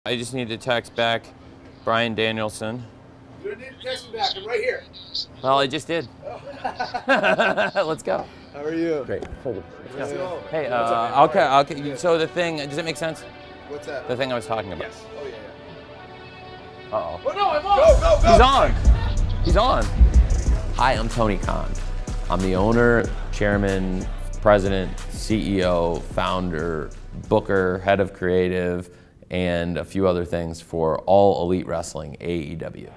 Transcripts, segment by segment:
I just need to text back Brian Danielson. You don't need to text me back. I'm right here. Well, I just did. Let's go. How are you? Great. Let's go. Hey, okay. So the thing, does it make sense? What's that? The thing I was talking about. Yes. Oh, yeah. Uh-oh. Oh, no, I'm on. Go. He's on. He's on. Hi, I'm Tony Khan. I'm the owner, chairman, president, CEO, founder, booker, head of creative, and a few other things for All Elite Wrestling, AEW.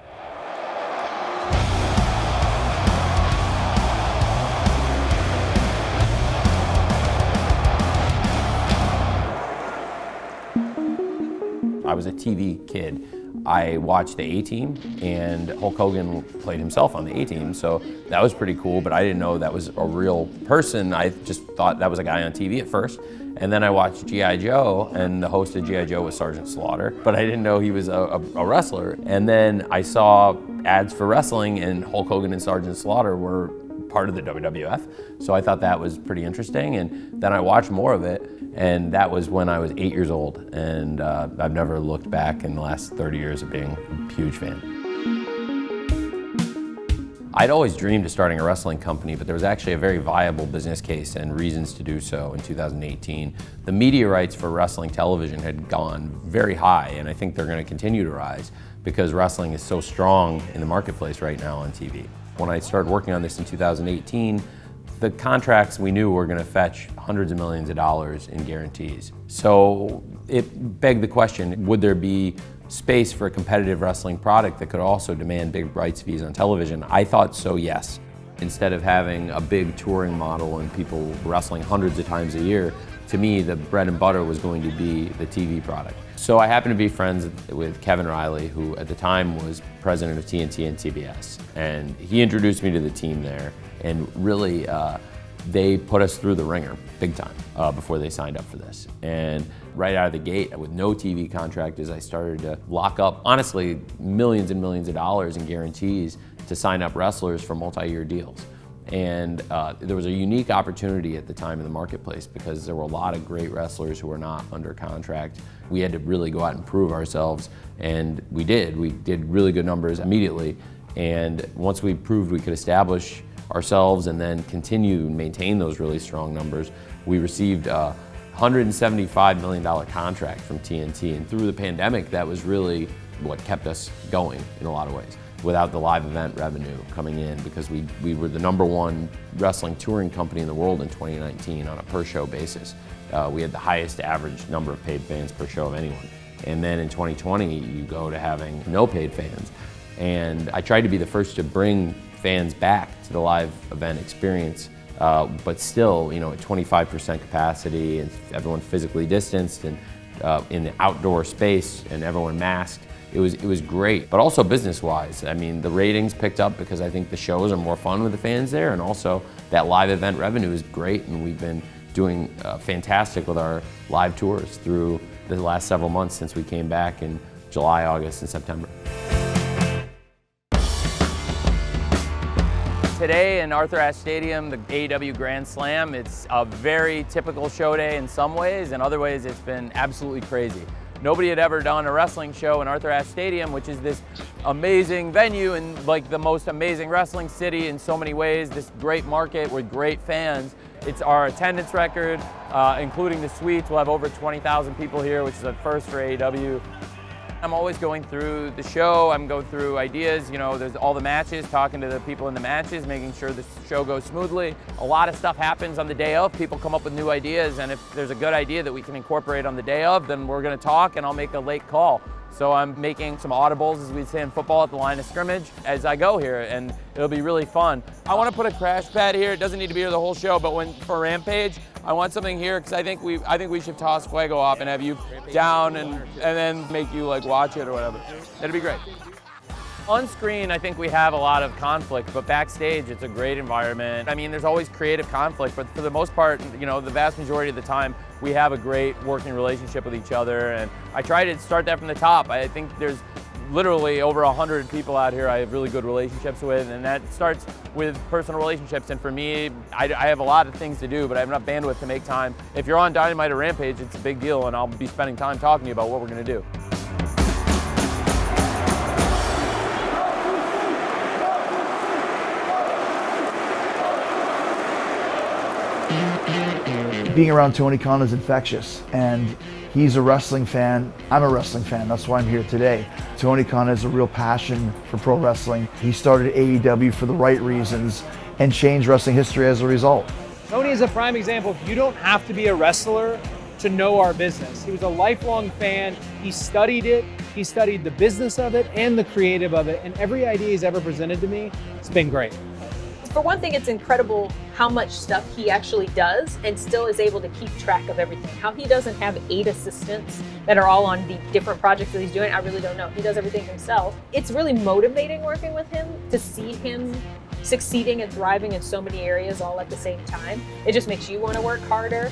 I was a TV kid. I watched the A-Team, and Hulk Hogan played himself on the A-Team, so that was pretty cool, but I didn't know that was a real person. I just thought that was a guy on TV at first. And then I watched G.I. Joe, and the host of G.I. Joe was Sergeant Slaughter, but I didn't know he was a wrestler. And then I saw ads for wrestling, and Hulk Hogan and Sergeant Slaughter were part of the WWF, so I thought that was pretty interesting. And then I watched more of it, and that was when I was 8 years old, and I've never looked back in the last 30 years of being a huge fan. I'd always dreamed of starting a wrestling company, but there was actually a very viable business case and reasons to do so in 2018. The media rights for wrestling television had gone very high, and I think they're going to continue to rise because wrestling is so strong in the marketplace right now on TV. When I started working on this in 2018, the contracts we knew were going to fetch hundreds of millions of dollars in guarantees. So it begged the question, would there be space for a competitive wrestling product that could also demand big rights fees on television? I thought so, yes. Instead of having a big touring model and people wrestling hundreds of times a year, to me, the bread and butter was going to be the TV product. So I happened to be friends with Kevin Riley, who at the time was president of TNT and TBS. And he introduced me to the team there, and really, they put us through the ringer big time before they signed up for this. And right out of the gate, with no TV contract, as I started to lock up, honestly, millions and millions of dollars in guarantees to sign up wrestlers for multi-year deals. And there was a unique opportunity at the time in the marketplace because there were a lot of great wrestlers who were not under contract. We had to really go out and prove ourselves, and we did. We did really good numbers immediately. And once we proved we could establish ourselves and then continue and maintain those really strong numbers, we received a $175 million contract from TNT. And through the pandemic, that was really what kept us going in a lot of ways, without the live event revenue coming in, because we were the #1 wrestling touring company in the world in 2019 on a per show basis. We had the highest average number of paid fans per show of anyone. And then in 2020, you go to having no paid fans. And I tried to be the first to bring fans back to the live event experience, but still, at 25% capacity and everyone physically distanced and in the outdoor space and everyone masked. It was great, but also business-wise. I mean, the ratings picked up because I think the shows are more fun with the fans there, and also that live event revenue is great, and we've been doing fantastic with our live tours through the last several months since we came back in July, August, and September. Today in Arthur Ashe Stadium, the AEW Grand Slam, it's a very typical show day in some ways, in other ways it's been absolutely crazy. Nobody had ever done a wrestling show in Arthur Ashe Stadium, which is this amazing venue and like the most amazing wrestling city in so many ways, this great market with great fans. It's our attendance record, including the suites. We'll have over 20,000 people here, which is a first for AEW. I'm always going through the show, I'm going through ideas, there's all the matches, talking to the people in the matches, making sure the show goes smoothly. A lot of stuff happens on the day of, people come up with new ideas, and if there's a good idea that we can incorporate on the day of, then we're gonna talk and I'll make a late call. So I'm making some audibles, as we say in football, at the line of scrimmage as I go here, and it'll be really fun. I want to put a crash pad here. It doesn't need to be here the whole show, but for Rampage, I want something here because I think we should toss Fuego off and have you down and then make you watch it or whatever. That'd be great. On screen, I think we have a lot of conflict, but backstage, it's a great environment. I mean, there's always creative conflict, but for the most part, the vast majority of the time, we have a great working relationship with each other, and I try to start that from the top. I think there's literally over 100 people out here I have really good relationships with, and that starts with personal relationships. And for me, I have a lot of things to do, but I have enough bandwidth to make time. If you're on Dynamite or Rampage, it's a big deal, and I'll be spending time talking to you about what we're gonna do. Being around Tony Khan is infectious, and he's a wrestling fan. I'm a wrestling fan. That's why I'm here today. Tony Khan has a real passion for pro wrestling. He started AEW for the right reasons and changed wrestling history as a result. Tony is a prime example. You don't have to be a wrestler to know our business. He was a lifelong fan. He studied it. He studied the business of it and the creative of it. And every idea he's ever presented to me, it's been great. For one thing, it's incredible how much stuff he actually does and still is able to keep track of everything. How he doesn't have 8 assistants that are all on the different projects that he's doing, I really don't know. He does everything himself. It's really motivating working with him to see him succeeding and thriving in so many areas all at the same time. It just makes you want to work harder.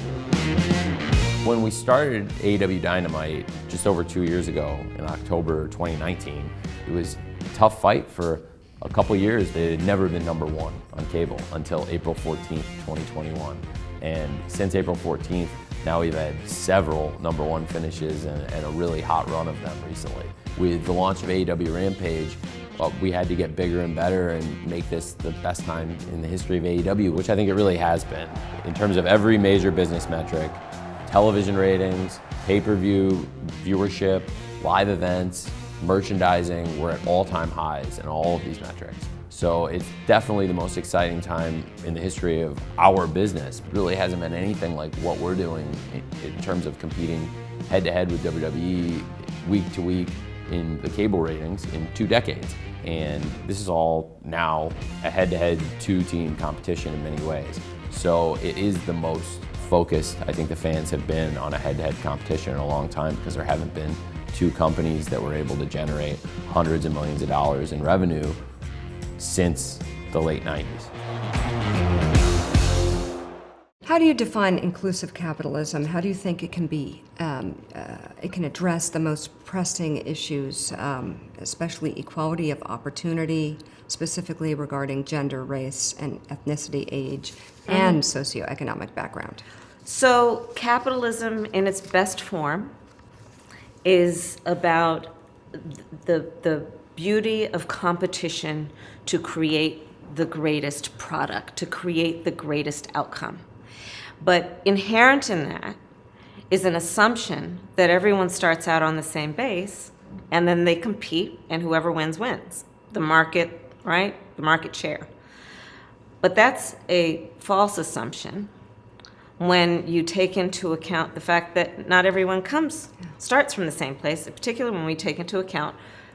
When we started AEW Dynamite just over 2 years ago in October 2019, it was a tough fight for a couple years. They had never been number 1 on cable until April 14th, 2021. And since April 14th, now we've had several number 1 finishes and a really hot run of them recently. With the launch of AEW Rampage, we had to get bigger and better and make this the best time in the history of AEW, which I think it really has been. In terms of every major business metric, television ratings, pay-per-view, viewership, live events, merchandising, we're at all-time highs in all of these metrics. So it's definitely the most exciting time in the history of our business. It really hasn't been anything like what we're doing in terms of competing head-to-head with WWE week to week in the cable ratings in 2 decades. And this is all now a head-to-head 2-team competition in many ways. So it is the most focused I think the fans have been on a head-to-head competition in a long time, because there haven't been 2 companies that were able to generate hundreds of millions of dollars in revenue since the late 90s. How do you define inclusive capitalism? How do you think it can be, it can address the most pressing issues, especially equality of opportunity, specifically regarding gender, race, and ethnicity, age, and socioeconomic background? So capitalism in its best form is about the beauty of competition to create the greatest product, to create the greatest outcome. But inherent in that is an assumption that everyone starts out on the same base, and then they compete, and whoever wins, wins. The market, right? The market share. But that's a false assumption when you take into account the fact that not everyone starts from the same place, particularly when we take into account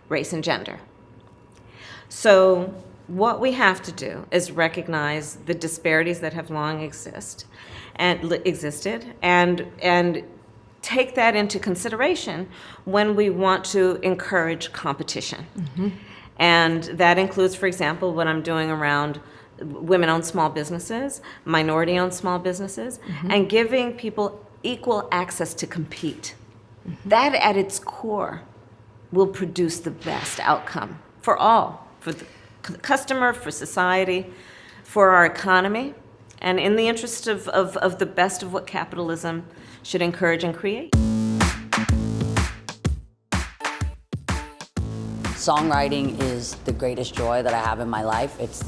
race and gender. So what we have to do is recognize the disparities that have long existed and take that into consideration when we want to encourage competition. Mm-hmm. And that includes, for example, what I'm doing around women-owned small businesses, minority-owned small businesses, and giving people equal access to compete. That at its core will produce the best outcome for all, for the customer, for society, for our economy, and in the interest of the best of what capitalism should encourage and create. Songwriting is the greatest joy that I have in my life. It's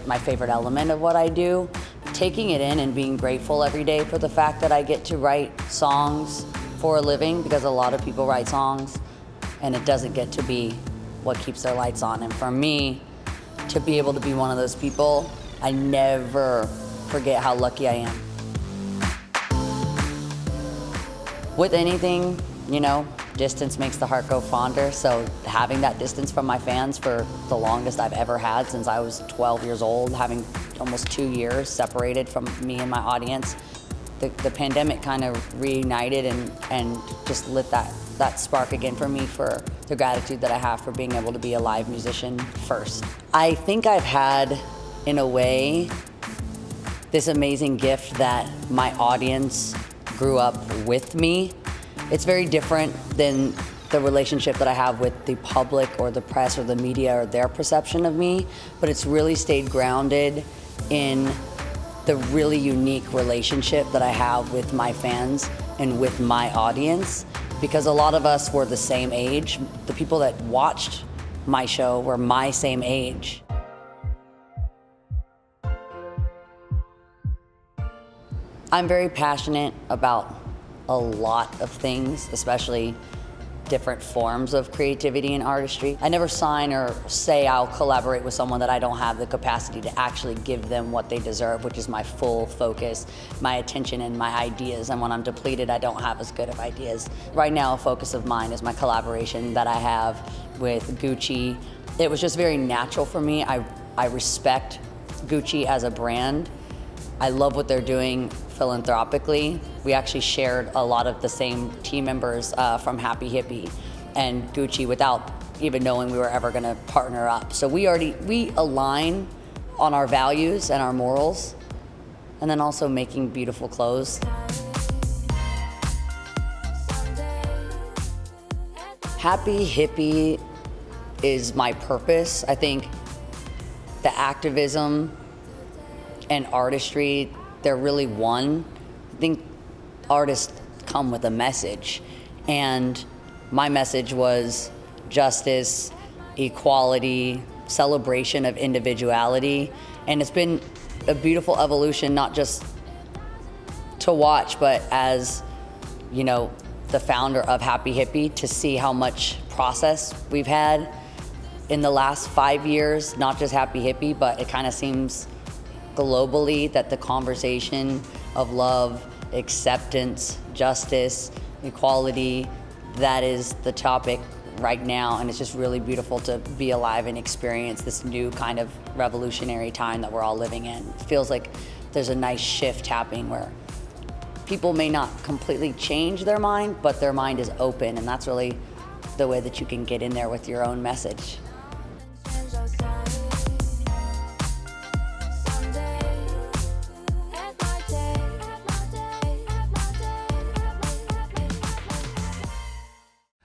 my favorite element of what I do. Taking it in and being grateful every day for the fact that I get to write songs for a living, because a lot of people write songs and it doesn't get to be what keeps their lights on. And for me, to be able to be one of those people, I never forget how lucky I am. With anything, distance makes the heart go fonder, so having that distance from my fans for the longest I've ever had, since I was 12 years old, having almost 2 years separated from me and my audience, the pandemic kind of reunited and just lit that spark again for me, for the gratitude that I have for being able to be a live musician first. I think I've had, in a way, this amazing gift that my audience grew up with me. It's very different than the relationship that I have with the public or the press or the media or their perception of me, but it's really stayed grounded in the really unique relationship that I have with my fans and with my audience. because a lot of us were the same age. The people that watched my show were my same age. I'm very passionate about a lot of things, especially different forms of creativity and artistry. I never sign or say I'll collaborate with someone that I don't have the capacity to actually give them what they deserve, which is my full focus, my attention and my ideas. And when I'm depleted, I don't have as good of ideas. Right now, a focus of mine is my collaboration that I have with Gucci. It was just very natural for me. I respect Gucci as a brand. I love what they're doing philanthropically. We actually shared a lot of the same team members from Happy Hippie and Gucci without even knowing we were ever gonna partner up. So we align on our values and our morals, and then also making beautiful clothes. Happy Hippie is my purpose. I think the activism and artistry, they're really one. I think artists come with a message, and my message was justice, equality, celebration of individuality, and it's been a beautiful evolution, not just to watch, but as, you know, the founder of Happy Hippie, to see how much process we've had in the last 5 years, not just Happy Hippie, but it kind of seems globally that the conversation of love, acceptance, justice, equality, that is the topic right now, and it's just really beautiful to be alive and experience this new kind of revolutionary time that we're all living in. It feels like there's a nice shift happening where people may not completely change their mind, but their mind is open, and that's really the way that you can get in there with your own message.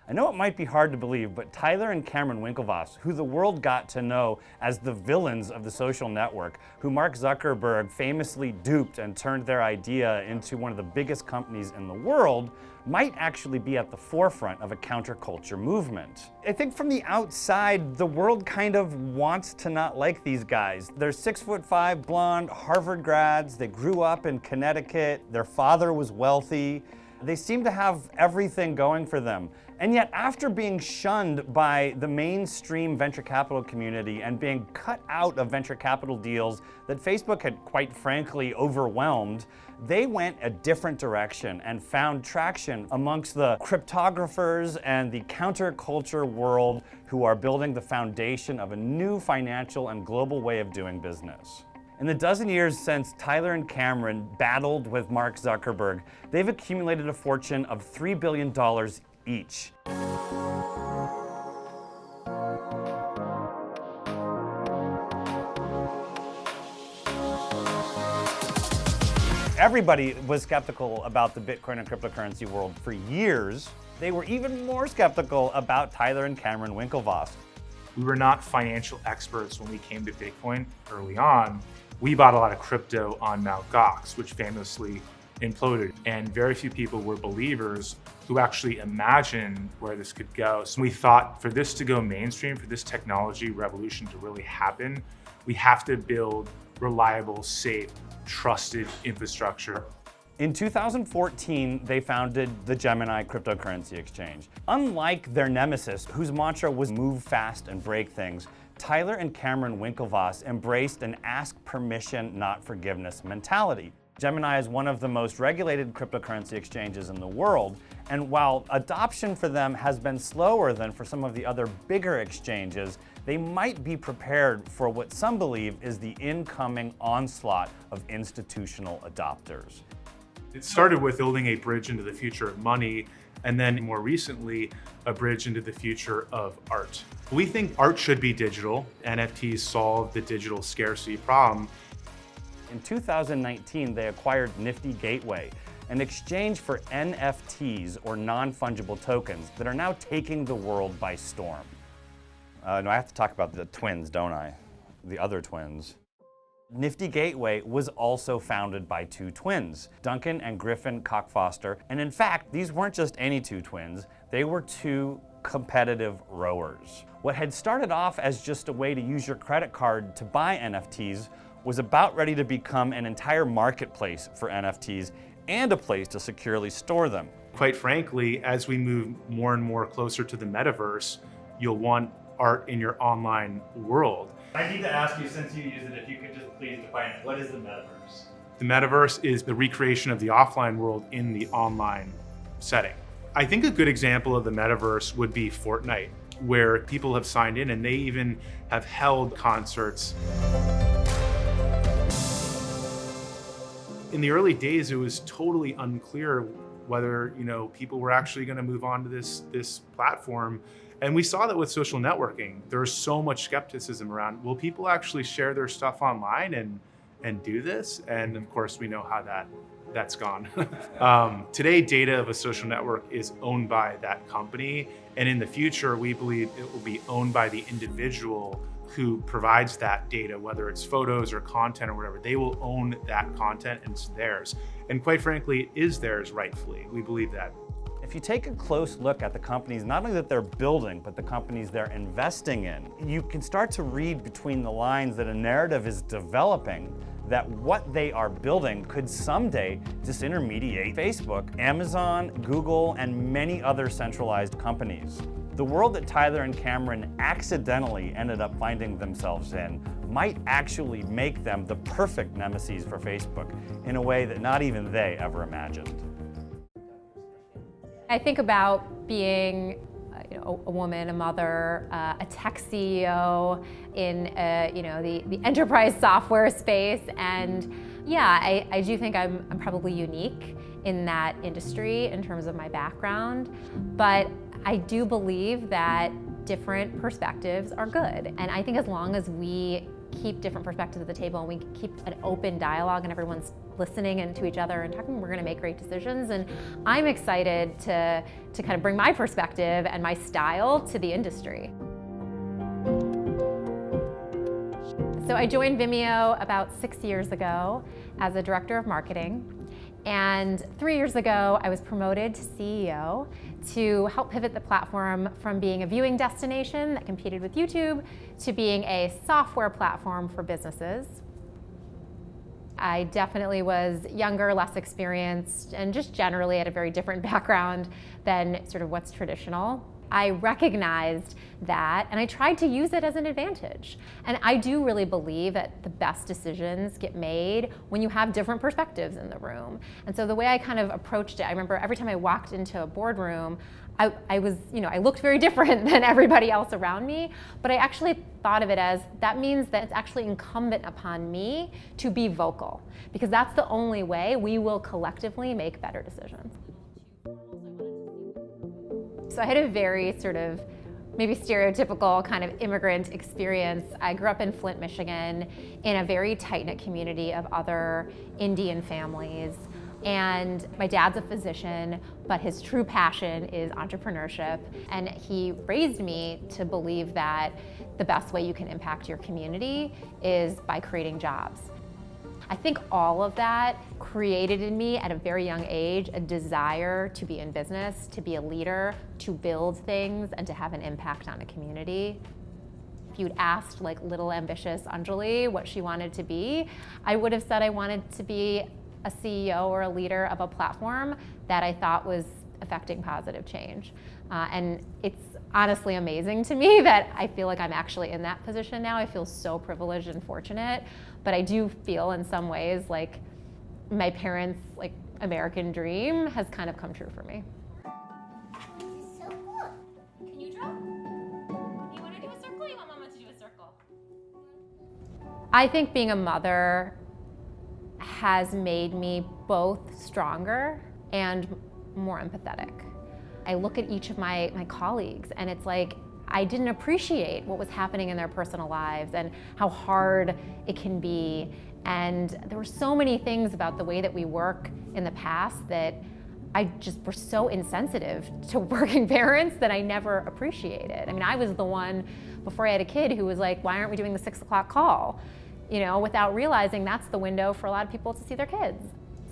I know it might be hard to believe, but Tyler and Cameron Winklevoss, who the world got to know as the villains of the social network, who Mark Zuckerberg famously duped and turned their idea into one of the biggest companies in the world, might actually be at the forefront of a counterculture movement. I think from the outside, the world kind of wants to not like these guys. They're 6'5", blonde, Harvard grads. They grew up in Connecticut. Their father was wealthy. They seem to have everything going for them. And yet, after being shunned by the mainstream venture capital community and being cut out of venture capital deals that Facebook had quite frankly overwhelmed, they went a different direction and found traction amongst the cryptographers and the counterculture world who are building the foundation of a new financial and global way of doing business. In the dozen years since Tyler and Cameron battled with Mark Zuckerberg, they've accumulated a fortune of $3 billion each. Everybody was skeptical about the Bitcoin and cryptocurrency world for years. They were even more skeptical about Tyler and Cameron Winklevoss. We were not financial experts when we came to Bitcoin early on. We bought a lot of crypto on Mt. Gox, which famously imploded, and very few people were believers who actually imagined where this could go. So we thought for this to go mainstream, for this technology revolution to really happen, we have to build reliable, safe, trusted infrastructure. In 2014, they founded the Gemini cryptocurrency exchange. Unlike their nemesis, whose mantra was move fast and break things, Tyler and Cameron Winklevoss embraced an ask permission, not forgiveness mentality. Gemini is one of the most regulated cryptocurrency exchanges in the world, and while adoption for them has been slower than for some of the other bigger exchanges, they might be prepared for what some believe is the incoming onslaught of institutional adopters. It started with building a bridge into the future of money, and then more recently, a bridge into the future of art. We think art should be digital. NFTs solve the digital scarcity problem. In 2019, they acquired Nifty Gateway, an exchange for NFTs, or non-fungible tokens, that are now taking the world by storm. No, I have to talk about the twins, don't I? The other twins. Nifty Gateway was also founded by two twins, Duncan and Griffin Cockfoster. And in fact, these weren't just any two twins, they were two competitive rowers. What had started off as just a way to use your credit card to buy NFTs was about ready to become an entire marketplace for NFTs and a place to securely store them. Quite frankly, as we move more and more closer to the metaverse, you'll want art in your online world. I need to ask you, since you use it, if you could just please define it. What is the metaverse? The metaverse is the recreation of the offline world in the online setting. I think a good example of the metaverse would be Fortnite, where people have signed in and they even have held concerts. In the early days, it was totally unclear whether people were actually going to move on to this platform. And we saw that with social networking. There's so much skepticism around, will people actually share their stuff online and do this? And of course, we know how that's gone. Today, data of a social network is owned by that company. And in the future, we believe it will be owned by the individual who provides that data, whether it's photos or content or whatever. They will own that content and it's theirs. And quite frankly, it is theirs rightfully. We believe that. If you take a close look at the companies, not only that they're building, but the companies they're investing in, you can start to read between the lines that a narrative is developing that what they are building could someday disintermediate Facebook, Amazon, Google, and many other centralized companies. The world that Tyler and Cameron accidentally ended up finding themselves in might actually make them the perfect nemesis for Facebook in a way that not even they ever imagined. I think about being a woman, a mother, a tech CEO in the enterprise software space, and yeah, I do think I'm probably unique in that industry in terms of my background, but I do believe that different perspectives are good, and I think as long as we keep different perspectives at the table and we keep an open dialogue and everyone's listening and to each other and talking, we're going to make great decisions. And I'm excited to kind of bring my perspective and my style to the industry. So I joined Vimeo about 6 years ago as a director of marketing. And 3 years ago, I was promoted to CEO to help pivot the platform from being a viewing destination that competed with YouTube to being a software platform for businesses. I definitely was younger, less experienced, and just generally had a very different background than sort of what's traditional. I recognized that and I tried to use it as an advantage. And I do really believe that the best decisions get made when you have different perspectives in the room. And so the way I kind of approached it, I remember every time I walked into a boardroom, I was, I looked very different than everybody else around me, but I actually thought of it as that means that it's actually incumbent upon me to be vocal, because that's the only way we will collectively make better decisions. So I had a very sort of maybe stereotypical kind of immigrant experience. I grew up in Flint, Michigan, in a very tight-knit community of other Indian families. And my dad's a physician, but his true passion is entrepreneurship. And he raised me to believe that the best way you can impact your community is by creating jobs. I think all of that created in me at a very young age a desire to be in business, to be a leader, to build things, and to have an impact on a community. If you'd asked like little ambitious Anjali what she wanted to be, I would have said I wanted to be a CEO or a leader of a platform that I thought was affecting positive change. And it's honestly amazing to me that I feel like I'm actually in that position now. I feel so privileged and fortunate, but I do feel in some ways like my parents' like American dream has kind of come true for me. This is so cool. Can you draw? You want to do a circle? You want Mama to do a circle? I think being a mother has made me both stronger and more empathetic. I look at each of my colleagues and it's like I didn't appreciate what was happening in their personal lives and how hard it can be. And there were so many things about the way that we work in the past that I just were so insensitive to working parents that I never appreciated. I mean, I was the one before I had a kid who was like, why aren't we doing the 6 o'clock call? without realizing that's the window for a lot of people to see their kids.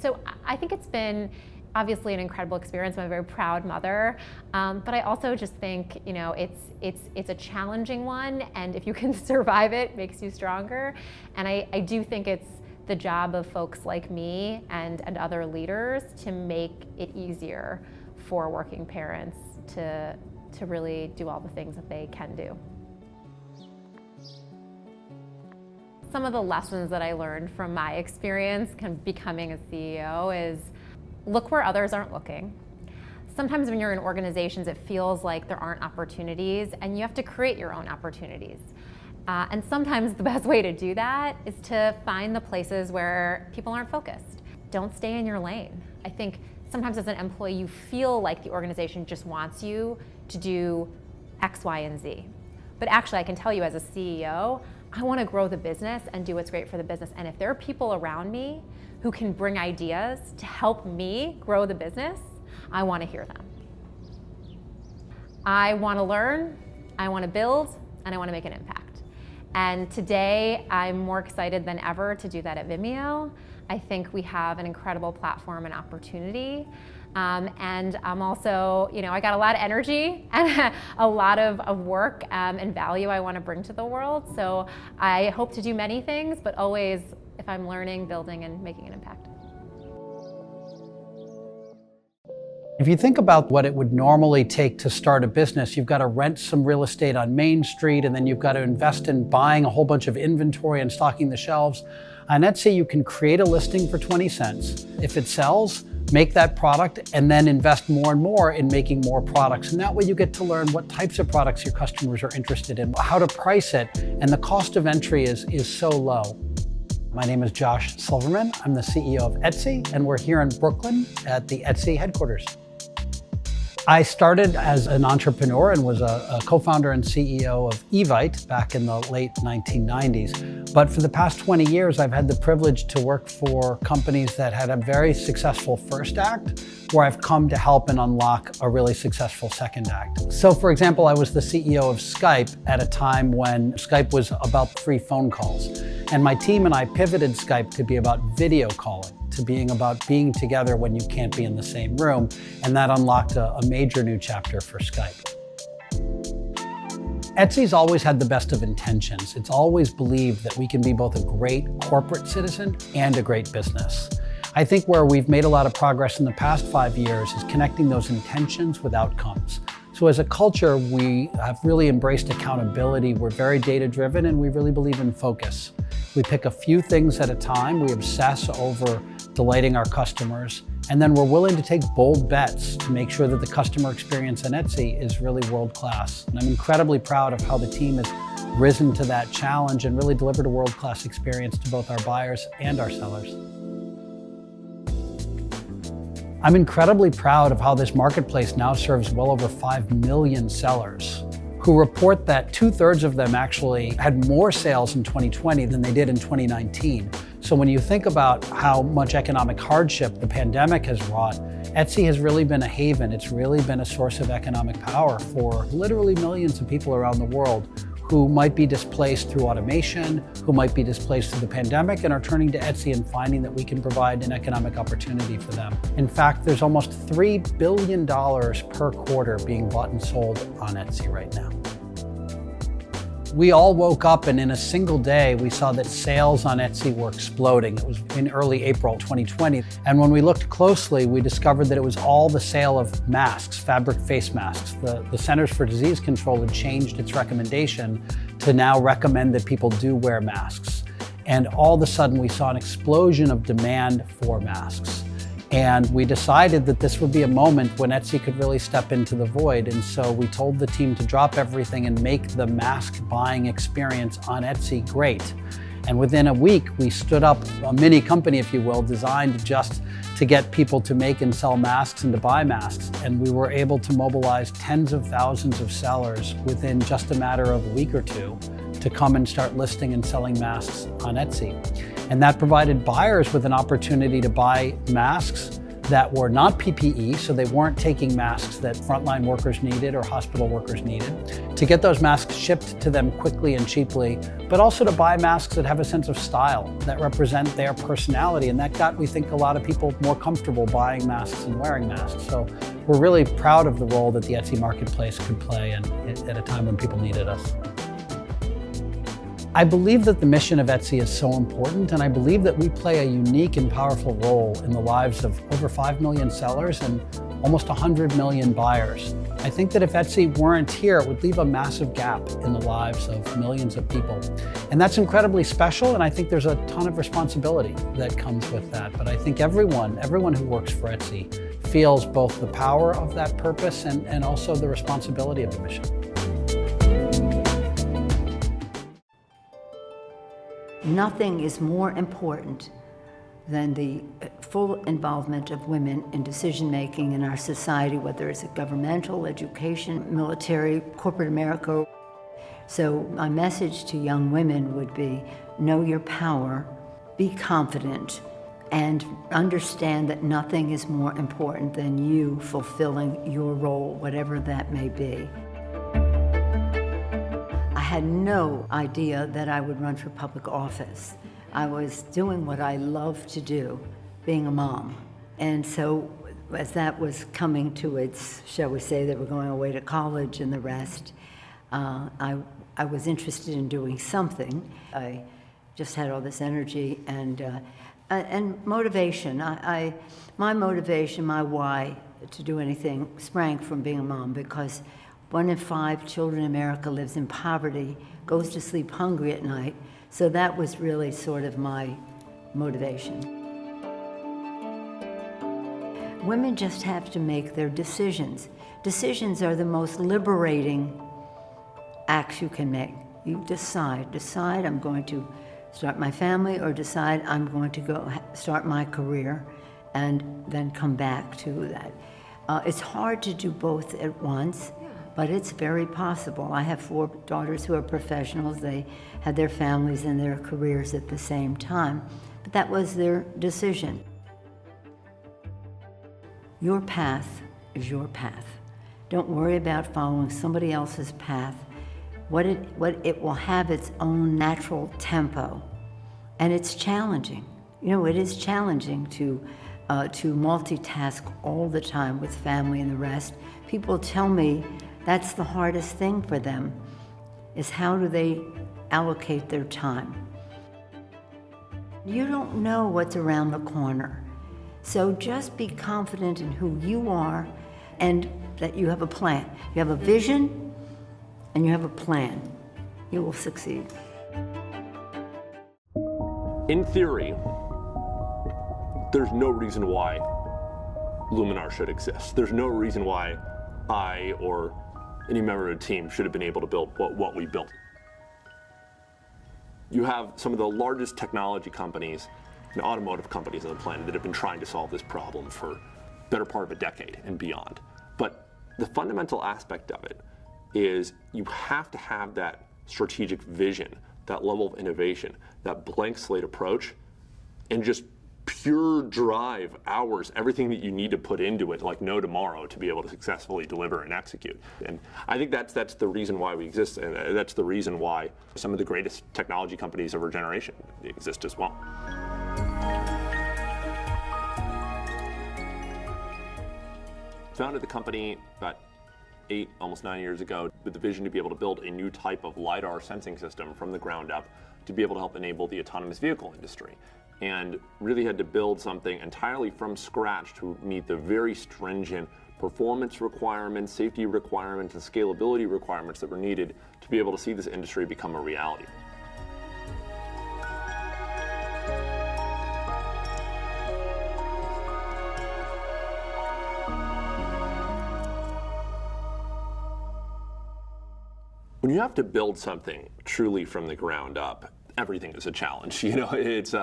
So I think it's been obviously an incredible experience. I'm a very proud mother, but I also just think, it's a challenging one, and if you can survive it, makes you stronger. And I do think it's the job of folks like me and other leaders to make it easier for working parents to really do all the things that they can do. Some of the lessons that I learned from my experience becoming a CEO is look where others aren't looking. Sometimes when you're in organizations, it feels like there aren't opportunities, and you have to create your own opportunities. And sometimes the best way to do that is to find the places where people aren't focused. Don't stay in your lane. I think sometimes as an employee, you feel like the organization just wants you to do X, Y, and Z. But actually, I can tell you as a CEO, I want to grow the business and do what's great for the business. And if there are people around me who can bring ideas to help me grow the business, I want to hear them. I want to learn, I want to build, and I want to make an impact. And today, I'm more excited than ever to do that at Vimeo. I think we have an incredible platform and opportunity. And I'm also, I got a lot of energy and a lot of work and value I want to bring to the world. So I hope to do many things, but always, if I'm learning, building, and making an impact. If you think about what it would normally take to start a business, you've got to rent some real estate on Main Street, and then you've got to invest in buying a whole bunch of inventory and stocking the shelves. On Etsy, you can create a listing for 20 cents. If it sells, make that product, and then invest more and more in making more products. And that way you get to learn what types of products your customers are interested in, how to price it, and the cost of entry is so low. My name is Josh Silverman. I'm the CEO of Etsy, and we're here in Brooklyn at the Etsy headquarters. I started as an entrepreneur and was a co-founder and CEO of Evite back in the late 1990s. But for the past 20 years, I've had the privilege to work for companies that had a very successful first act, where I've come to help and unlock a really successful second act. So for example, I was the CEO of Skype at a time when Skype was about free phone calls. And my team and I pivoted Skype to be about video calling, to being about being together when you can't be in the same room. And that unlocked a major new chapter for Skype. Etsy's always had the best of intentions. It's always believed that we can be both a great corporate citizen and a great business. I think where we've made a lot of progress in the past 5 years is connecting those intentions with outcomes. So as a culture, we have really embraced accountability. We're very data-driven, and we really believe in focus. We pick a few things at a time. We obsess over delighting our customers, and then we're willing to take bold bets to make sure that the customer experience on Etsy is really world-class. And I'm incredibly proud of how the team has risen to that challenge and really delivered a world-class experience to both our buyers and our sellers. I'm incredibly proud of how this marketplace now serves well over 5 million sellers, who report that 2/3 of them actually had more sales in 2020 than they did in 2019. So when you think about how much economic hardship the pandemic has wrought, Etsy has really been a haven. It's really been a source of economic power for literally millions of people around the world who might be displaced through automation, who might be displaced through the pandemic, and are turning to Etsy and finding that we can provide an economic opportunity for them. In fact, there's almost $3 billion per quarter being bought and sold on Etsy right now. We all woke up, and in a single day, we saw that sales on Etsy were exploding. It was in early April 2020. And when we looked closely, we discovered that it was all the sale of masks, fabric face masks. The Centers for Disease Control had changed its recommendation to now recommend that people do wear masks. And all of a sudden, we saw an explosion of demand for masks. And we decided that this would be a moment when Etsy could really step into the void. And so we told the team to drop everything and make the mask buying experience on Etsy great. And within a week, we stood up a mini company, if you will, designed just to get people to make and sell masks and to buy masks. And we were able to mobilize tens of thousands of sellers within just a matter of a week or two to come and start listing and selling masks on Etsy. And that provided buyers with an opportunity to buy masks that were not PPE, so they weren't taking masks that frontline workers needed or hospital workers needed, to get those masks shipped to them quickly and cheaply, but also to buy masks that have a sense of style, that represent their personality, and that got, we think, a lot of people more comfortable buying masks and wearing masks. So we're really proud of the role that the Etsy marketplace could play and at a time when people needed us. I believe that the mission of Etsy is so important, and I believe that we play a unique and powerful role in the lives of over 5 million sellers and almost 100 million buyers. I think that if Etsy weren't here, it would leave a massive gap in the lives of millions of people. And that's incredibly special, and I think there's a ton of responsibility that comes with that. But I think everyone who works for Etsy feels both the power of that purpose and also the responsibility of the mission. Nothing is more important than the full involvement of women in decision-making in our society, whether it's governmental, education, military, corporate America. So my message to young women would be, know your power, be confident, and understand that nothing is more important than you fulfilling your role, whatever that may be. I had no idea that I would run for public office. I was doing what I love to do, being a mom. And so as that was coming to its, shall we say, they were going away to college and the rest, I was interested in doing something. I just had all this energy and motivation. My motivation, my why to do anything sprang from being a mom, because 1 in 5 children in America lives in poverty, goes to sleep hungry at night. So that was really sort of my motivation. Women just have to make their decisions. Decisions are the most liberating acts you can make. You decide I'm going to start my family, or decide I'm going to go start my career and then come back to that. It's hard to do both at once. But it's very possible. I have 4 daughters who are professionals. They had their families and their careers at the same time, but that was their decision. Your path is your path. Don't worry about following somebody else's path. It will have its own natural tempo, and it's challenging. You know, it is challenging to multitask all the time with family and the rest. People tell me that's the hardest thing for them, is how do they allocate their time. You don't know what's around the corner. So just be confident in who you are and that you have a plan. You have a vision and you have a plan. You will succeed. In theory, there's no reason why Luminar should exist. There's no reason why I or any member of the team should have been able to build what we built. You have some of the largest technology companies and automotive companies on the planet that have been trying to solve this problem for the better part of a decade and beyond. But the fundamental aspect of it is you have to have that strategic vision, that level of innovation, that blank slate approach, and just pure drive, hours, everything that you need to put into it, like no tomorrow, to be able to successfully deliver and execute. And I think that's the reason why we exist, and that's the reason why some of the greatest technology companies of our generation exist as well. Founded the company about 8, almost 9 years ago with the vision to be able to build a new type of LiDAR sensing system from the ground up to be able to help enable the autonomous vehicle industry. And really had to build something entirely from scratch to meet the very stringent performance requirements, safety requirements, and scalability requirements that were needed to be able to see this industry become a reality. When you have to build something truly from the ground up, everything is a challenge. You know, it's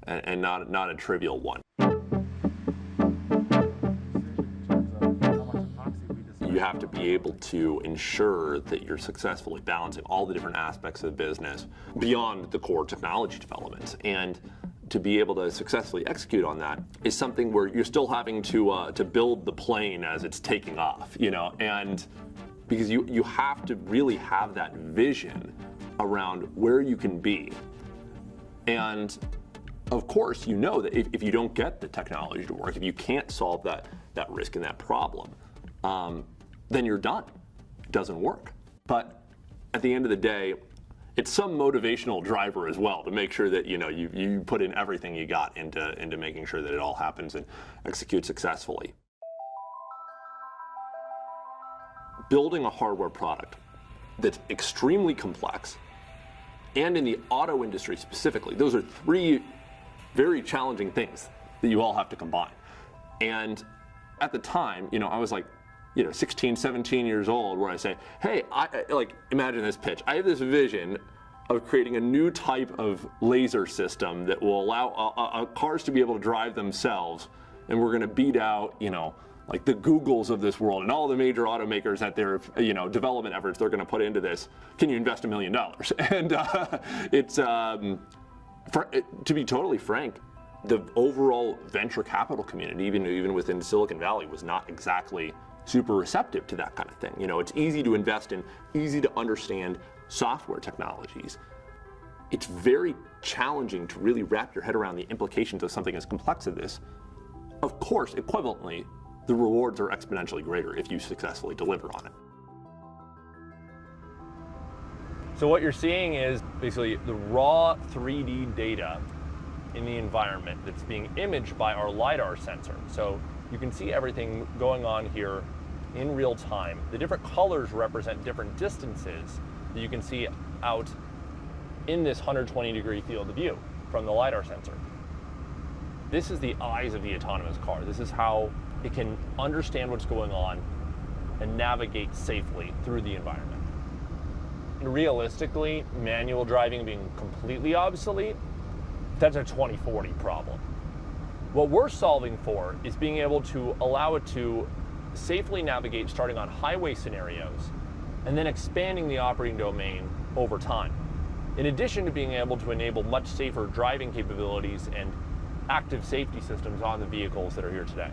and not a trivial one. You have to be able to ensure that you're successfully balancing all the different aspects of the business beyond the core technology developments. And to be able to successfully execute on that is something where you're still having to build the plane as it's taking off, and because you have to really have that vision around where you can be. And of course, that if you don't get the technology to work, if you can't solve that risk and that problem, then you're done. It doesn't work. But at the end of the day, it's some motivational driver as well to make sure that you put in everything you got into making sure that it all happens and executes successfully. Building a hardware product that's extremely complex, and in the auto industry specifically, those are three very challenging things that you all have to combine. And at the time, I was like, 16, 17 years old, where I say, hey, imagine this pitch. I have this vision of creating a new type of laser system that will allow cars to be able to drive themselves, and we're going to beat out, like the Googles of this world and all the major automakers at their, development efforts they're going to put into this. Can you invest $1 million? And it's, to be totally frank, the overall venture capital community, even within Silicon Valley, was not exactly super receptive to that kind of thing. It's easy to invest in, easy to understand software technologies. It's very challenging to really wrap your head around the implications of something as complex as this. Of course, equivalently, the rewards are exponentially greater if you successfully deliver on it. So what you're seeing is basically the raw 3D data in the environment that's being imaged by our LiDAR sensor. So you can see everything going on here in real time. The different colors represent different distances that you can see out in this 120-degree field of view from the LiDAR sensor. This is the eyes of the autonomous car. This is how it can understand what's going on and navigate safely through the environment. And realistically, manual driving being completely obsolete, that's a 2040 problem. What we're solving for is being able to allow it to safely navigate starting on highway scenarios and then expanding the operating domain over time. In addition to being able to enable much safer driving capabilities and active safety systems on the vehicles that are here today.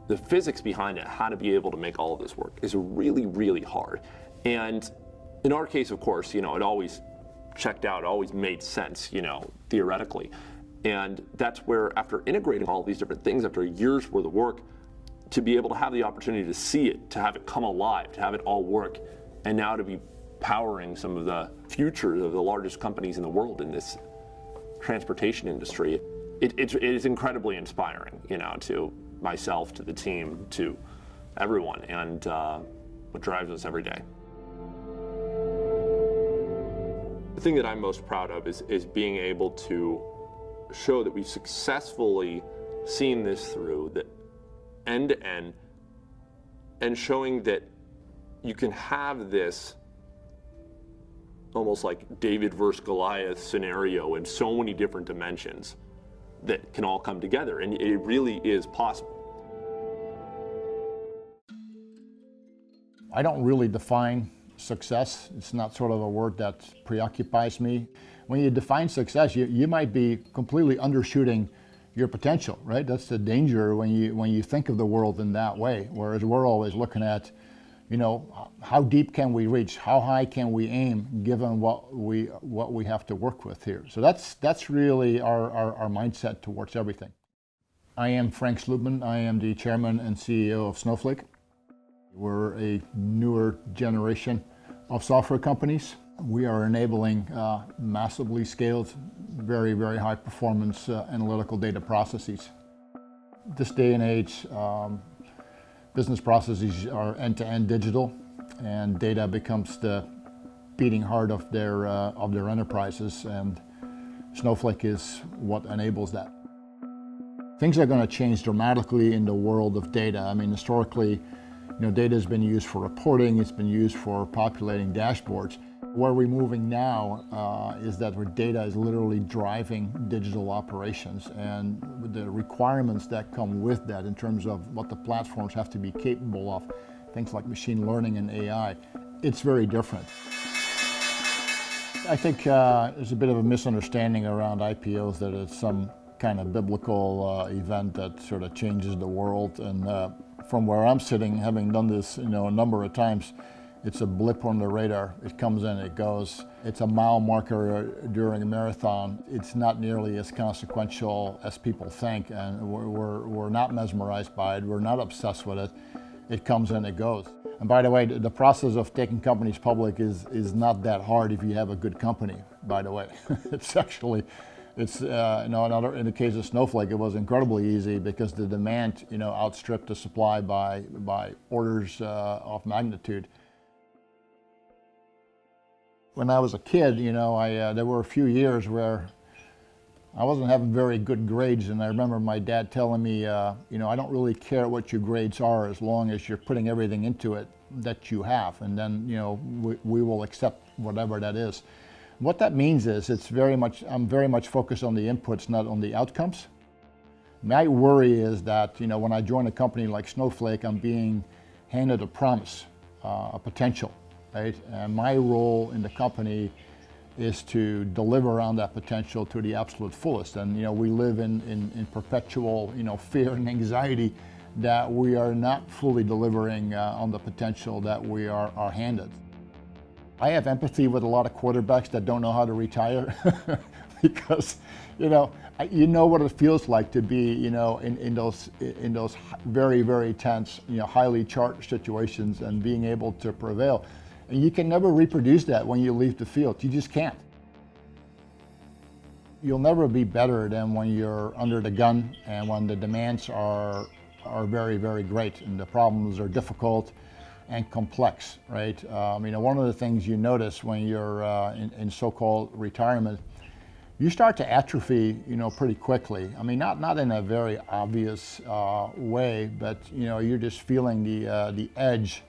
The physics behind it, how to be able to make all of this work, is really, really hard. And in our case, of course, it always checked out, it always made sense, theoretically. And that's where, after integrating all of these different things, after years worth of work, to be able to have the opportunity to see it, to have it come alive, to have it all work, and now to be powering some of the future of the largest companies in the world in this transportation industry, it is incredibly inspiring, to myself, to the team, to everyone, and what drives us every day. The thing that I'm most proud of is being able to show that we've successfully seen this through, that end to end, and showing that you can have this almost like David versus Goliath scenario in so many different dimensions that can all come together, and it really is possible. I don't really define success. It's not sort of a word that preoccupies me. When you define success, you might be completely undershooting your potential, right? That's the danger when you think of the world in that way, whereas we're always looking at, how deep can we reach? How high can we aim given what we have to work with here? So that's really our mindset towards everything. I am Frank Slootman. I am the chairman and CEO of Snowflake. We're a newer generation of software companies. We are enabling massively scaled, very, very high performance analytical data processes. This day and age, business processes are end-to-end digital, and data becomes the beating heart of their enterprises, and Snowflake is what enables that. Things are going to change dramatically in the world of data. I mean, historically, data has been used for reporting, it's been used for populating dashboards. Where we're moving now is that where data is literally driving digital operations, and the requirements that come with that in terms of what the platforms have to be capable of, things like machine learning and AI, it's very different. I think there's a bit of a misunderstanding around IPOs that it's some kind of biblical event that sort of changes the world. And from where I'm sitting, having done this, a number of times, it's a blip on the radar. It comes in, it goes. It's a mile marker during a marathon. It's not nearly as consequential as people think, and we're not mesmerized by it. We're not obsessed with it. It comes in, it goes. And by the way, the process of taking companies public is not that hard if you have a good company, by the way. It's actually, in the case of Snowflake, it was incredibly easy because the demand, outstripped the supply by orders of magnitude. When I was a kid, there were a few years where I wasn't having very good grades, and I remember my dad telling me, I don't really care what your grades are as long as you're putting everything into it that you have, and then we will accept whatever that is. What that means is I'm very much focused on the inputs, not on the outcomes. My worry is that when I join a company like Snowflake, I'm being handed a promise, a potential. Right? And my role in the company is to deliver on that potential to the absolute fullest. And we live in perpetual fear and anxiety that we are not fully delivering on the potential that we are handed. I have empathy with a lot of quarterbacks that don't know how to retire because you know what it feels like to be in those very, very tense, highly charged situations and being able to prevail. And you can never reproduce that when you leave the field. You just can't. You'll never be better than when you're under the gun and when the demands are very, very great and the problems are difficult and complex, right? One of the things you notice when you're in so-called retirement, you start to atrophy, pretty quickly. Not in a very obvious way, but you're just feeling the edge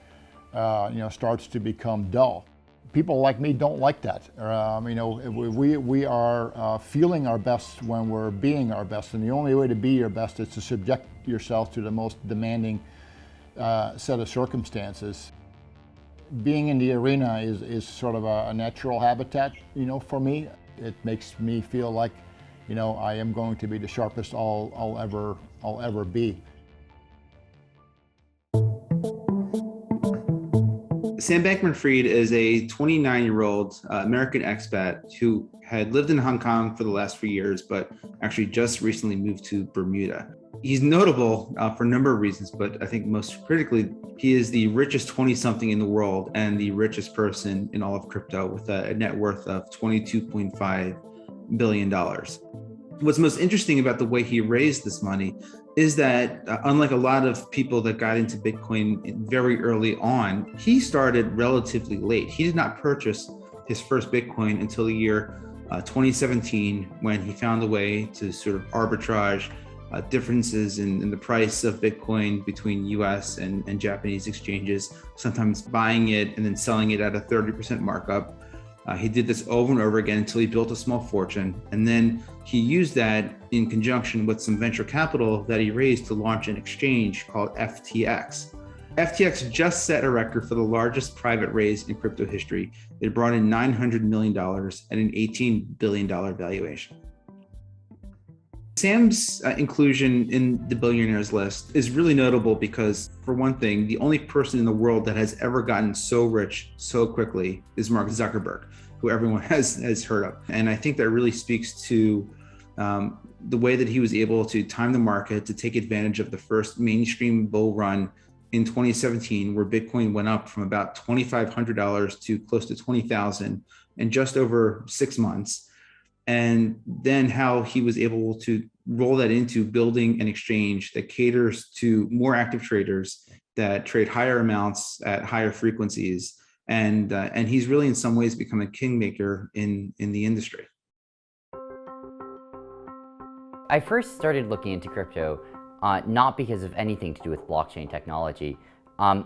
starts to become dull. People like me don't like that. We are feeling our best when we're being our best, and the only way to be your best is to subject yourself to the most demanding set of circumstances. Being in the arena is sort of a natural habitat, for me. It makes me feel like, I am going to be the sharpest I'll ever be. Sam Bankman-Fried is a 29-year-old American expat who had lived in Hong Kong for the last few years, but actually just recently moved to Bermuda. He's notable for a number of reasons, but I think most critically, he is the richest 20-something in the world and the richest person in all of crypto with a net worth of $22.5 billion. What's most interesting about the way he raised this money is that unlike a lot of people that got into Bitcoin very early on, he started relatively late. He did not purchase his first Bitcoin until the year 2017, when he found a way to sort of arbitrage differences in the price of Bitcoin between US and Japanese exchanges, sometimes buying it and then selling it at a 30% markup. He did this over and over again until he built a small fortune. And then he used that in conjunction with some venture capital that he raised to launch an exchange called FTX. FTX just set a record for the largest private raise in crypto history. It brought in $900 million at an $18 billion valuation. Sam's inclusion in the billionaires list is really notable because, for one thing, the only person in the world that has ever gotten so rich so quickly is Mark Zuckerberg, who everyone has heard of. And I think that really speaks to the way that he was able to time the market to take advantage of the first mainstream bull run in 2017, where Bitcoin went up from about $2,500 to close to $20,000 in just over 6 months. And then how he was able to roll that into building an exchange that caters to more active traders that trade higher amounts at higher frequencies. And he's really in some ways become a kingmaker in the industry. I first started looking into crypto not because of anything to do with blockchain technology.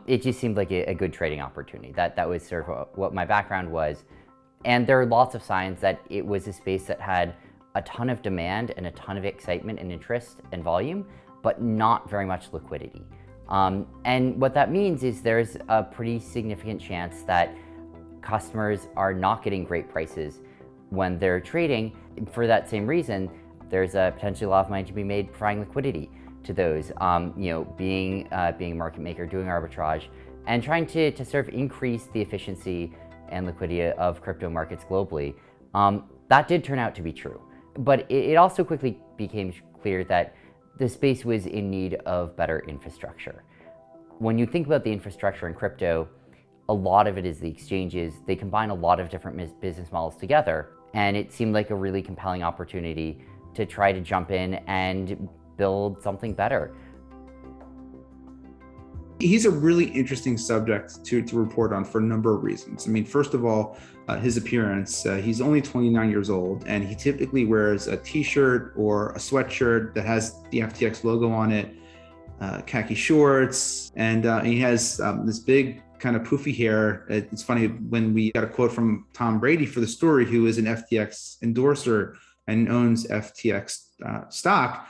It just seemed like a good trading opportunity. That was sort of what my background was. And there are lots of signs that it was a space that had a ton of demand and a ton of excitement and interest and volume, but not very much liquidity. And what that means is there's a pretty significant chance that customers are not getting great prices when they're trading. For that same reason, there's potentially a lot of money to be made providing liquidity to those, being a market maker, doing arbitrage, and trying to sort of increase the efficiency and liquidity of crypto markets globally. That did turn out to be true. But it also quickly became clear that the space was in need of better infrastructure. When you think about the infrastructure in crypto, a lot of it is the exchanges. They combine a lot of different business models together, and it seemed like a really compelling opportunity to try to jump in and build something better. He's a really interesting subject to report on for a number of reasons. I mean, first of all, his appearance. He's only 29 years old, and he typically wears a t-shirt or a sweatshirt that has the FTX logo on it, khaki shorts, and he has this big kind of poofy hair. It's funny, when we got a quote from Tom Brady for the story, who is an FTX endorser and owns FTX stock,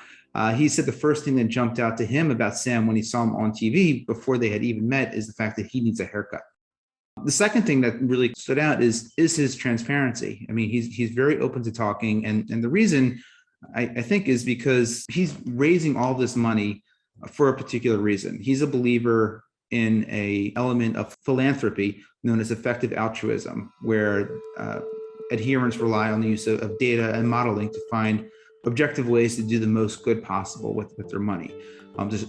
he said the first thing that jumped out to him about Sam when he saw him on TV before they had even met is the fact that he needs a haircut. The second thing that really stood out is his transparency. I mean, he's very open to talking, and the reason I think is because he's raising all this money for a particular reason. He's a believer in a element of philanthropy known as effective altruism, where adherents rely on the use of data and modeling to find objective ways to do the most good possible with their money.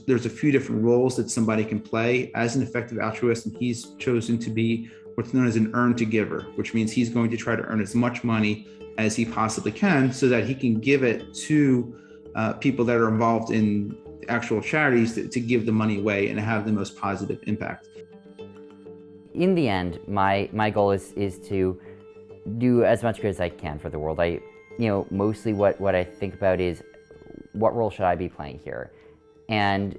There's a few different roles that somebody can play as an effective altruist, and he's chosen to be what's known as an earn to giver, which means he's going to try to earn as much money as he possibly can so that he can give it to people that are involved in actual charities to give the money away and have the most positive impact. In the end, my goal is to do as much good as I can for the world. Mostly what I think about is, what role should I be playing here? And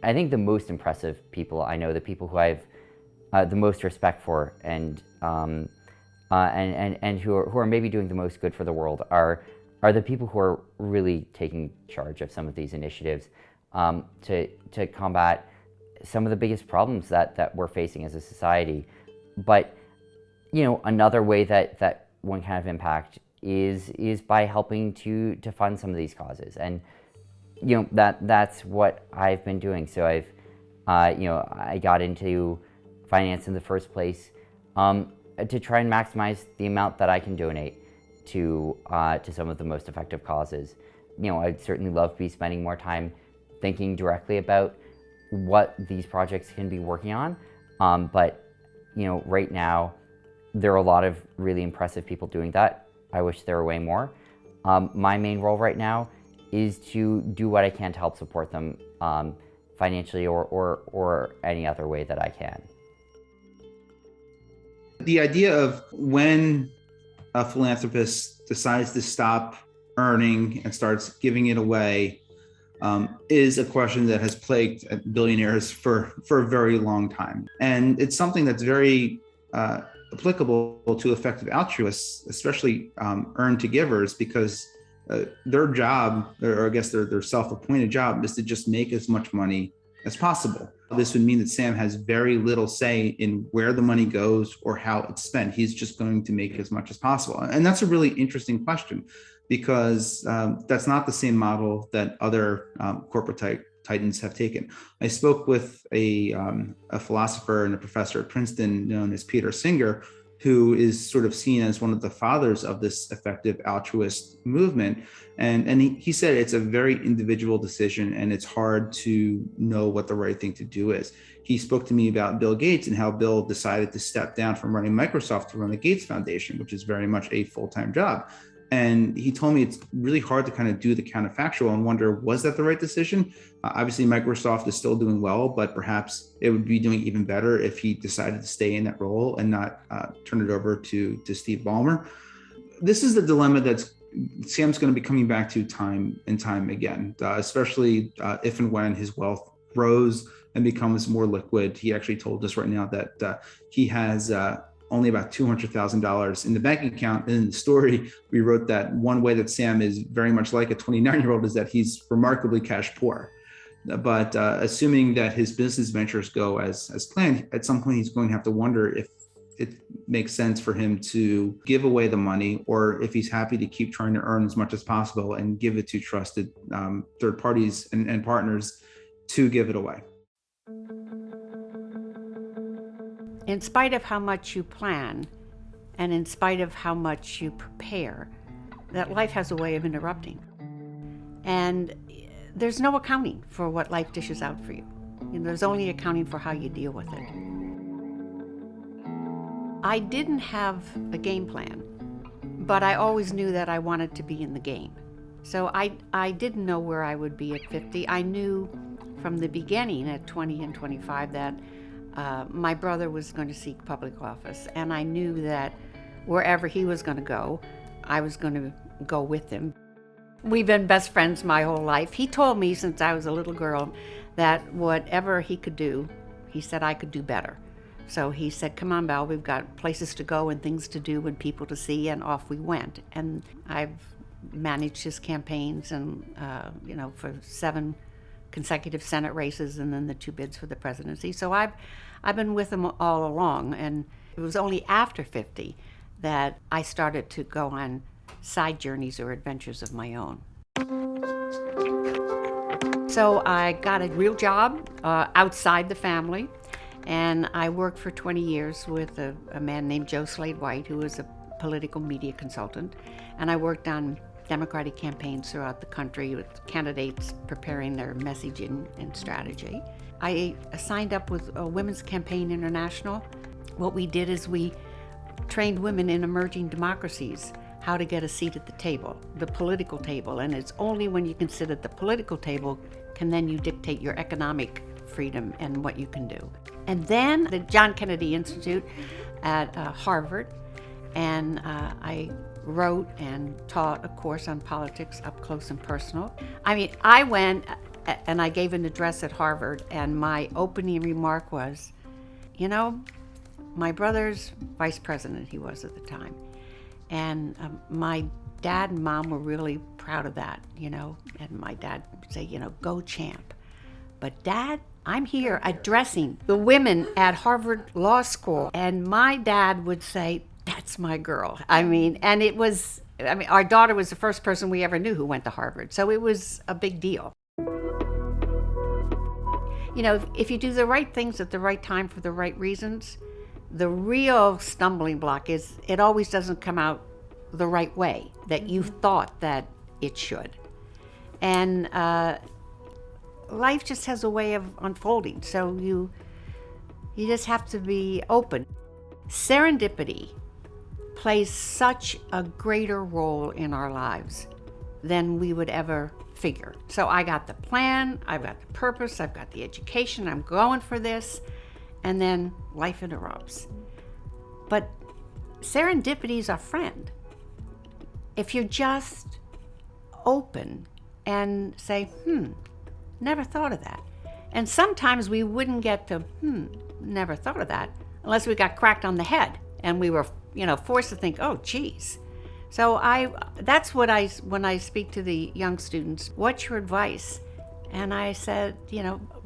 I think the most impressive people I know, the people who I've the most respect for and who are maybe doing the most good for the world are the people who are really taking charge of some of these initiatives to combat some of the biggest problems that we're facing as a society. But another way that one can have impact is by helping to fund some of these causes, and that's what I've been doing. So I've I got into finance in the first place to try and maximize the amount that I can donate to some of the most effective causes. I'd certainly love to be spending more time thinking directly about what these projects can be working on, but right now there are a lot of really impressive people doing that. I wish there were way more. My main role right now is to do what I can to help support them financially or any other way that I can. The idea of when a philanthropist decides to stop earning and starts giving it away is a question that has plagued billionaires for a very long time. And it's something that's very applicable to effective altruists, especially earn to givers, because their job, or I guess their self-appointed job, is to just make as much money as possible. This would mean that Sam has very little say in where the money goes or how it's spent. He's just going to make as much as possible. And that's a really interesting question, because that's not the same model that other corporate titans have taken. I spoke with a philosopher and a professor at Princeton known as Peter Singer, who is sort of seen as one of the fathers of this effective altruist movement. And he said it's a very individual decision, and it's hard to know what the right thing to do is. He spoke to me about Bill Gates and how Bill decided to step down from running Microsoft to run the Gates Foundation, which is very much a full-time job. And he told me it's really hard to kind of do the counterfactual and wonder, was that the right decision? Obviously, Microsoft is still doing well, but perhaps it would be doing even better if he decided to stay in that role and not turn it over to Steve Ballmer. This is the dilemma that Sam's going to be coming back to time and time again, especially if and when his wealth grows and becomes more liquid. He actually told us right now that he has only about $200,000 in the bank account. And in the story, we wrote that one way that Sam is very much like a 29-year-old is that he's remarkably cash poor. But assuming that his business ventures go as planned, at some point he's going to have to wonder if it makes sense for him to give away the money, or if he's happy to keep trying to earn as much as possible and give it to trusted third parties and partners to give it away. In spite of how much you plan, and in spite of how much you prepare, that life has a way of interrupting. And there's no accounting for what life dishes out for you. There's only accounting for how you deal with it. I didn't have a game plan, but I always knew that I wanted to be in the game. So I didn't know where I would be at 50. I knew from the beginning at 20 and 25 that my brother was going to seek public office, and I knew that wherever he was going to go, I was going to go with him. We've been best friends my whole life. He told me since I was a little girl that whatever he could do, he said I could do better. So he said, come on, Val, we've got places to go and things to do and people to see, and off we went. And I've managed his campaigns and, for 7 consecutive Senate races and then the 2 bids for the presidency. So I've been with him all along, and it was only after 50 that I started to go on side journeys or adventures of my own. So I got a real job outside the family, and I worked for 20 years with a man named Joe Slade White, who was a political media consultant, and I worked on Democratic campaigns throughout the country with candidates preparing their messaging and strategy. I signed up with Women's Campaign International. What we did is we trained women in emerging democracies how to get a seat at the table, the political table, and it's only when you can sit at the political table can then you dictate your economic freedom and what you can do. And then the John Kennedy Institute at Harvard, and I wrote and taught a course on politics up close and personal. I mean, I went and I gave an address at Harvard, and my opening remark was, my brother's vice president, he was at the time, and my dad and mom were really proud of that, and my dad would say, go champ. But Dad, I'm here addressing the women at Harvard Law School, and my dad would say, that's my girl. And our daughter was the first person we ever knew who went to Harvard, so it was a big deal. If you do the right things at the right time for the right reasons, the real stumbling block is it always doesn't come out the right way that you thought that it should. And life just has a way of unfolding, so you just have to be open. Serendipity plays such a greater role in our lives than we would ever figure. So I got the plan, I've got the purpose, I've got the education, I'm going for this, and then life interrupts. But serendipity is our friend. If you're just open and say, never thought of that. And sometimes we wouldn't get to, never thought of that, unless we got cracked on the head and we were, forced to think, oh, geez. So that's what when I speak to the young students, what's your advice? And I said,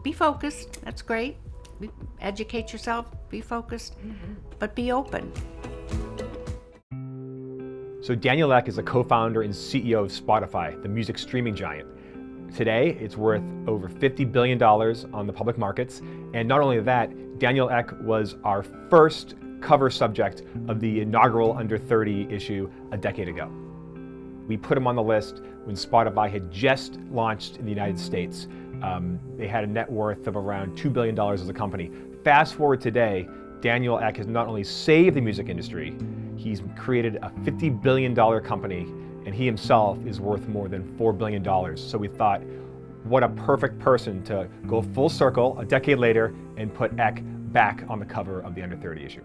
be focused, that's great. Educate yourself, be focused, but be open. So Daniel Ek is a co-founder and CEO of Spotify, the music streaming giant. Today, it's worth over $50 billion on the public markets. And not only that, Daniel Ek was our first cover subject of the inaugural Under 30 issue a decade ago. We put him on the list when Spotify had just launched in the United States. They had a net worth of around $2 billion as a company. Fast forward today, Daniel Ek has not only saved the music industry, he's created a $50 billion company, and he himself is worth more than $4 billion. So we thought, what a perfect person to go full circle a decade later and put Ek back on the cover of the Under 30 issue.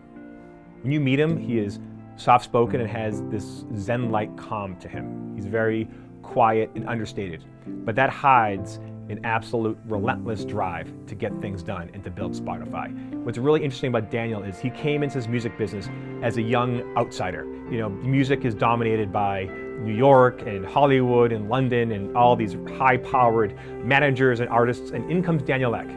When you meet him, he is soft-spoken and has this Zen-like calm to him. He's very quiet and understated, but that hides an absolute relentless drive to get things done and to build Spotify. What's really interesting about Daniel is he came into this music business as a young outsider. Music is dominated by New York and Hollywood and London and all these high-powered managers and artists, and in comes Daniel Ek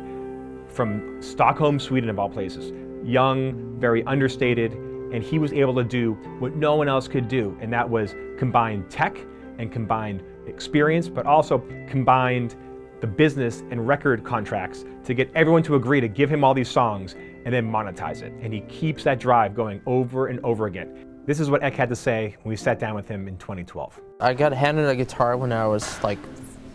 from Stockholm, Sweden of all places. Young, very understated, and he was able to do what no one else could do, and that was combine tech and combine experience, but also combined the business and record contracts to get everyone to agree to give him all these songs and then monetize it. And he keeps that drive going over and over again. This is what Eck had to say when we sat down with him in 2012. I got handed a guitar when I was like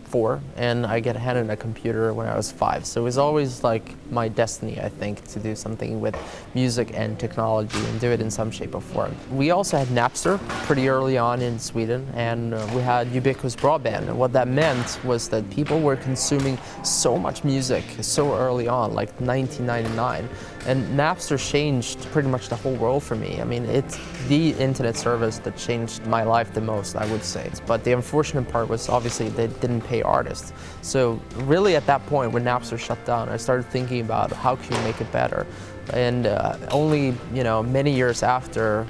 4, and I got handed a computer when I was 5. So it was always like my destiny, I think, to do something with music and technology and do it in some shape or form. We also had Napster pretty early on in Sweden, and we had ubiquitous broadband. And what that meant was that people were consuming so much music so early on, like 1999. And Napster changed pretty much the whole world for me. I mean, it's the internet service that changed my life the most, I would say. But the unfortunate part was obviously they didn't pay artists. So really at that point when Napster shut down, I started thinking about how can you make it better. And only many years after,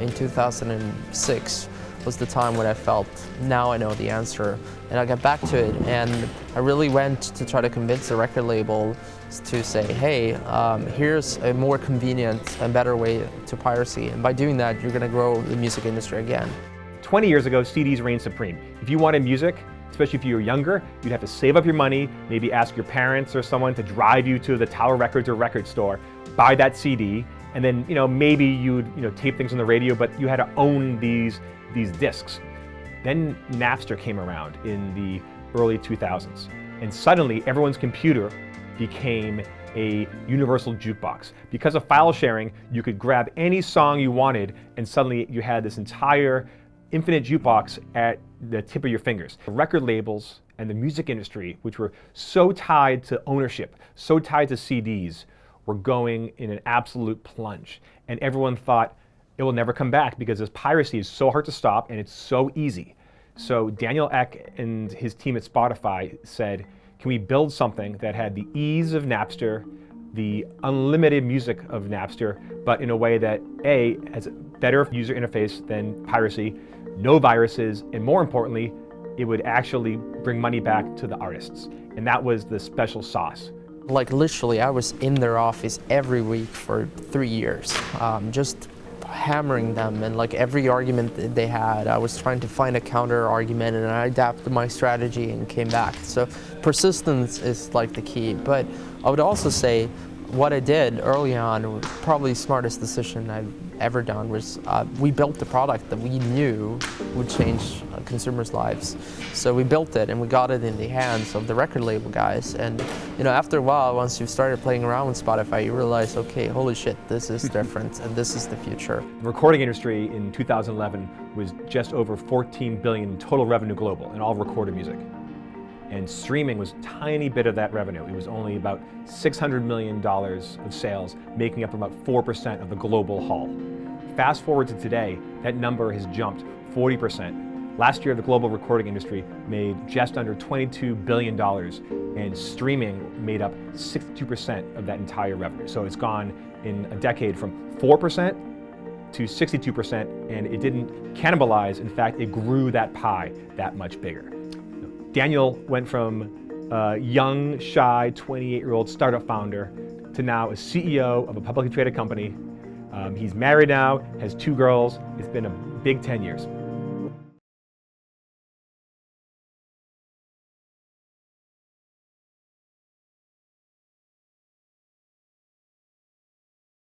in 2006, was the time when I felt, now I know the answer. And I got back to it, and I really went to try to convince the record label to say, hey, here's a more convenient and better way to piracy. And by doing that, you're gonna grow the music industry again. 20 years ago, CDs reigned supreme. If you wanted music, especially if you were younger, you'd have to save up your money, maybe ask your parents or someone to drive you to the Tower Records or record store, buy that CD, and then maybe you'd tape things on the radio, but you had to own these discs. Then Napster came around in the early 2000s, and suddenly everyone's computer became a universal jukebox. Because of file sharing, you could grab any song you wanted, and suddenly you had this entire infinite jukebox at the tip of your fingers. The record labels and the music industry, which were so tied to ownership, so tied to CDs, were going in an absolute plunge. And everyone thought it will never come back because this piracy is so hard to stop and it's so easy. So Daniel Ek and his team at Spotify said, can we build something that had the ease of Napster, the unlimited music of Napster, but in a way that A, has a better user interface than piracy, no viruses, and more importantly, it would actually bring money back to the artists. And that was the special sauce. Like literally, I was in their office every week for 3 years, just hammering them, and like every argument that they had, I was trying to find a counter argument, and I adapted my strategy and came back. So persistence is like the key. But I would also say what I did early on, probably the smartest decision I've ever done, was we built the product that we knew would change consumers' lives. So we built it and we got it in the hands of the record label guys. And after a while, once you started playing around with Spotify, you realize, okay, holy shit, this is different and this is the future. The recording industry in 2011 was just over $14 billion in total revenue global in all recorded music. And streaming was a tiny bit of that revenue. It was only about $600 million of sales, making up about 4% of the global haul. Fast forward to today, that number has jumped 40%. Last year, the global recording industry made just under $22 billion, and streaming made up 62% of that entire revenue. So it's gone in a decade from 4% to 62%, and it didn't cannibalize. In fact, it grew that pie that much bigger. Daniel went from a young, shy, 28-year-old startup founder to now a CEO of a publicly traded company. He's married now, has 2 girls. It's been a big 10 years.